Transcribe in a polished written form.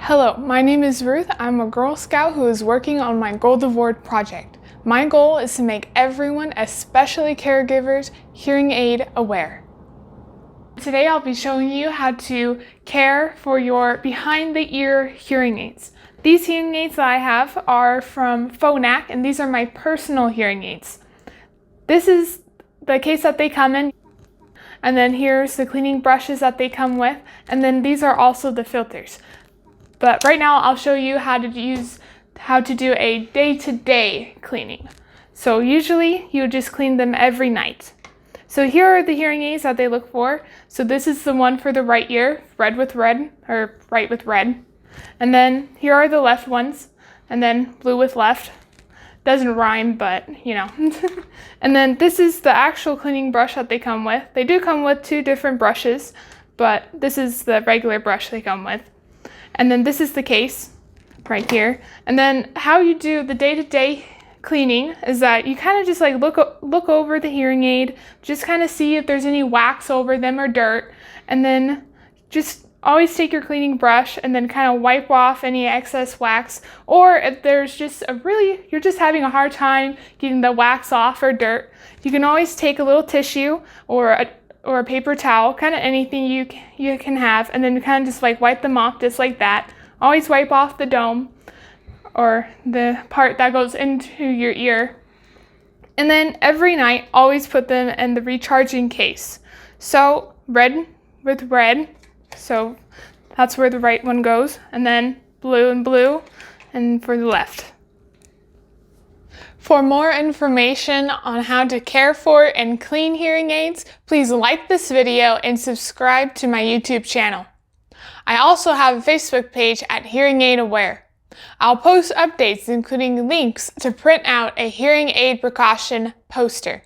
Hello, my name is Ruth. I'm a Girl Scout who is working on my Gold Award project. My goal is to make everyone, especially caregivers, hearing aid aware. Today I'll be showing you how to care for your behind the ear hearing aids. These hearing aids that I have are from Phonak, and these are my personal hearing aids. This is the case that they come in, and then here's the cleaning brushes that they come with, and then these are also the filters. But right now I'll show you how to do a day-to-day cleaning. So usually you just clean them every night. So here are the hearing aids that they look for. So this is the one for the right ear, red with red, or right with red. And then here are the left ones, and then blue with left. Doesn't rhyme, but you know. And then this is the actual cleaning brush that they come with. They do come with two different brushes, but this is the regular brush they come with. And then this is the case right here. And then how you do the day-to-day cleaning is that you kind of just like look over the hearing aid, just kind of see if there's any wax over them or dirt, and then just always take your cleaning brush and then kind of wipe off any excess wax. Or if there's just you're just having a hard time getting the wax off or dirt, you can always take a little tissue or a paper towel, kind of anything you can have, and then kind of just like wipe them off just like that. Always wipe off the dome or the part that goes into your ear. And then every night, always put them in the recharging case. So red with red, so that's where the right one goes, and then blue and blue, and for the left. For more information on how to care for and clean hearing aids, please like this video and subscribe to my YouTube channel. I also have a Facebook page at HearingAidAware. I'll post updates including links to print out a hearing aid precaution poster.